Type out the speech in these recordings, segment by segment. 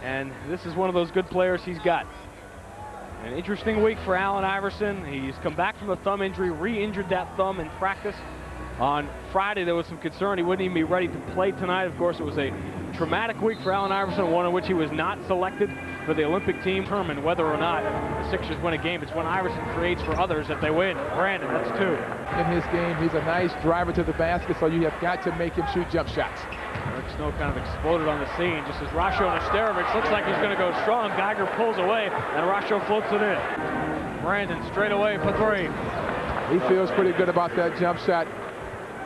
and this is one of those good players he's got. An interesting week for Allen Iverson. He's come back from a thumb injury, re-injured that thumb in practice. On Friday, there was some concern he wouldn't even be ready to play tonight. Of course, it was a traumatic week for Allen Iverson, one in which he was not selected for the Olympic team, determine whether or not the Sixers win a game. It's when Iverson creates for others that they win. Brandon, that's two. In his game, he's a nice driver to the basket, so you have got to make him shoot jump shots. Eric Snow kind of exploded on the scene, just as Rasho Nesterovic looks like he's going to go strong. Geiger pulls away, and Rasho floats it in. Brandon straight away for three. He feels pretty good about that jump shot.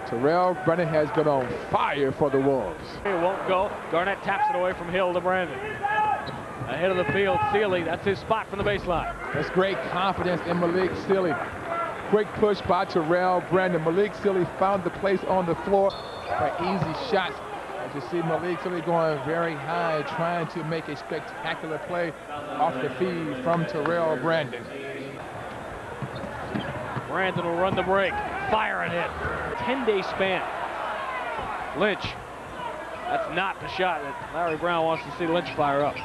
Terrell Brandon has been on fire for the Wolves. It won't go. Garnett taps it away from Hill to Brandon. Ahead of the field, Sealy, that's his spot from the baseline. That's great confidence in Malik Sealy. Quick push by Terrell Brandon. Malik Sealy found the place on the floor for easy shots. As you see Malik Sealy going very high, trying to make a spectacular play off the feed from Terrell Brandon. Brandon will run the break, fire and hit. 10-day span. Lynch. That's not the shot that Larry Brown wants to see Lynch fire up.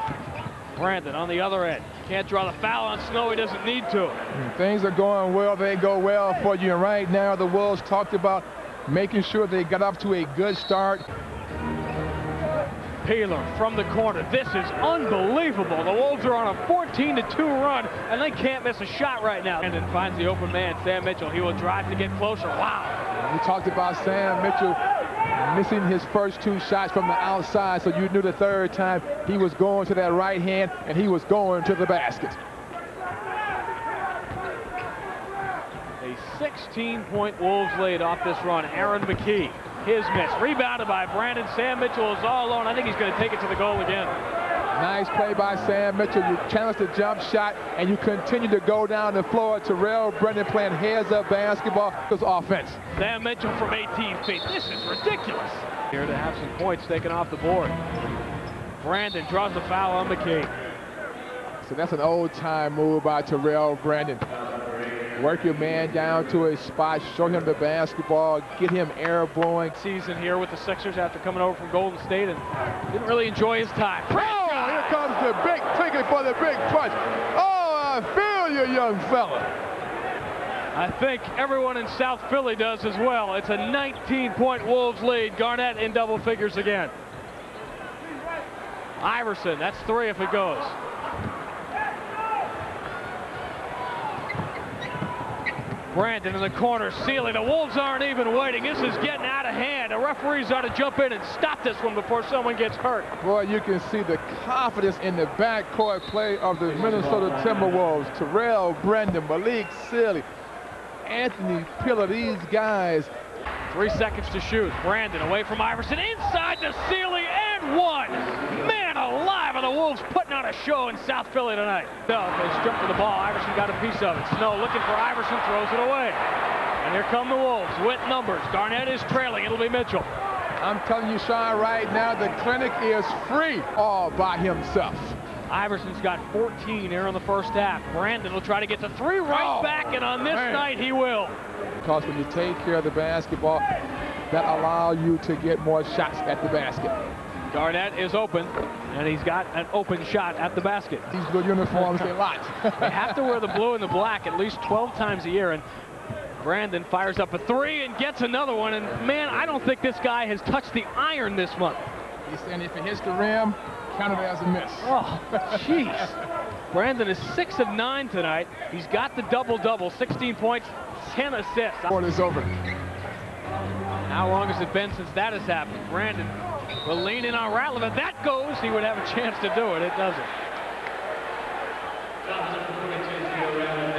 Brandon on the other end. Can't draw the foul on Snow. He doesn't need to. Things are going well. They go well for you. And right now, the Wolves talked about making sure they got off to a good start. Peeler from the corner. This is unbelievable. The Wolves are on a 14-2 run, and they can't miss a shot right now. And then finds the open man, Sam Mitchell. He will drive to get closer. Wow. We talked about Sam Mitchell missing his first two shots from the outside, so you knew the third time he was going to that right hand, and he was going to the basket. A 16-point Wolves lead off this run. Aaron McKee. His miss, rebounded by Brandon. Sam Mitchell is all alone. I think he's going to take it to the goal again. Nice play by Sam Mitchell. You challenge the jump shot, and you continue to go down the floor. Terrell Brandon playing heads-up basketball. This offense. Sam Mitchell from 18 feet. This is ridiculous. Here to have some points taken off the board. Brandon draws the foul on McKee. So that's an old-time move by Terrell Brandon. Work your man down to a spot, show him the basketball, get him air blowing. Season here with the Sixers after coming over from Golden State and didn't really enjoy his time. Oh, here comes the big ticket for the big punch. Oh, I feel you, young fella. I think everyone in South Philly does as well. It's a 19-point Wolves lead. Garnett in double figures again. Iverson, that's three if it goes. Brandon in the corner, Sealy. The Wolves aren't even waiting. This is getting out of hand. The referees ought to jump in and stop this one before someone gets hurt. Boy, you can see the confidence in the backcourt play of the Minnesota Timberwolves. Terrell Brandon, Malik Sealy, Anthony Peeler, these guys. 3 seconds to shoot. Brandon away from Iverson, inside to Sealy, and one. Man alive, are the Wolves putting on a show in South Philly tonight. They jumped for the ball. Iverson got a piece of it. Snow looking for Iverson, throws it away. And here come the Wolves with numbers. Garnett is trailing. It'll be Mitchell. I'm telling you, Sean, right now, the clinic is free all by himself. Iverson's got 14 here in the first half. Brandon will try to get to three right back, and on this night he will. Because when you take care of the basketball, that allows you to get more shots at the basket. Garnett is open, and he's got an open shot at the basket. These blue uniforms, they lot. They have to wear the blue and the black at least 12 times a year, and Brandon fires up a three and gets another one, and man, I don't think this guy has touched the iron this month. He's saying if it hits the rim, count it as a miss. Oh, jeez. Brandon is 6 of 9 tonight. He's got the double-double, 16 points, 10 assists. Court is over. How long has it been since that has happened? Brandon will lean in on Ratliff. If that goes, he would have a chance to do it. It doesn't.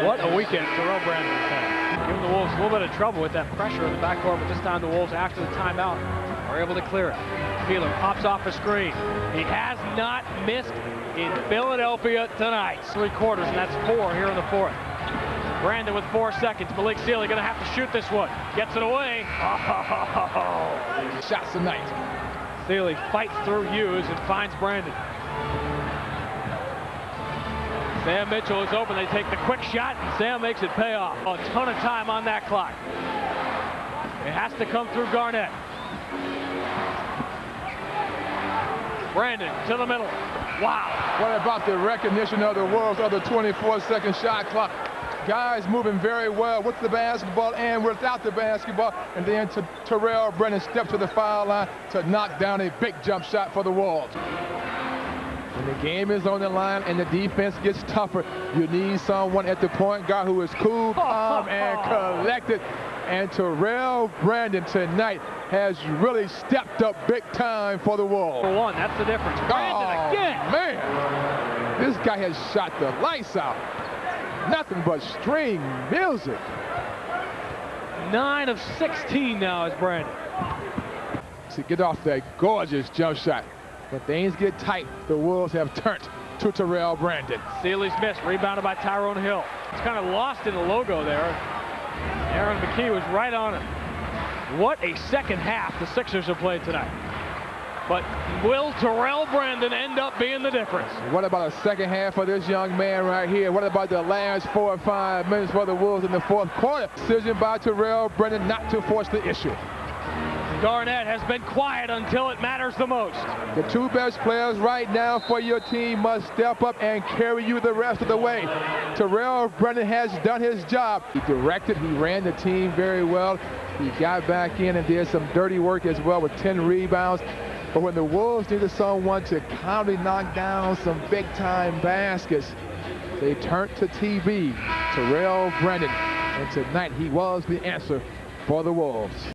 What a weekend Terrell Brandon has had. Giving the Wolves a little bit of trouble with that pressure in the backcourt, but this time the Wolves, after the timeout, are able to clear it. Peeler pops off a screen. He has not missed in Philadelphia tonight. 3 quarters, and that's 4 here in the fourth. Brandon with 4 seconds. Malik Sealy going to have to shoot this one. Gets it away. Oh. Shots tonight. Sealy fights through Hughes and finds Brandon. Sam Mitchell is open. They take the quick shot, and Sam makes it pay off. A ton of time on that clock. It has to come through Garnett. Brandon to the middle. Wow. What about the recognition of the Wolves of the 24-second shot clock? Guys moving very well with the basketball and without the basketball. And then Terrell Brandon steps to the foul line to knock down a big jump shot for the Wolves. When the game is on the line and the defense gets tougher, you need someone at the point guard who is cool, calm, and collected. And Terrell Brandon tonight has really stepped up big time for the Wolves. For one, that's the difference. Brandon again. Man, this guy has shot the lights out. Nothing but string music. 9 of 16 now is Brandon. To get off that gorgeous jump shot. When things get tight, the Wolves have turned to Terrell Brandon. Sealy's missed, rebounded by Tyrone Hill. It's kind of lost in the logo there. Aaron McKee was right on it. What a second half the Sixers have played tonight. But will Terrell Brandon end up being the difference? What about a second half for this young man right here? What about the last 4 or 5 minutes for the Wolves in the fourth quarter? Decision by Terrell Brandon not to force the issue. Garnett has been quiet until it matters the most. The 2 best players right now for your team must step up and carry you the rest of the way. Terrell Brandon has done his job. He directed, he ran the team very well. He got back in and did some dirty work as well with 10 rebounds. But when the Wolves needed someone to calmly knock down some big-time baskets, they turned to TB, Terrell Brandon. And tonight he was the answer for the Wolves.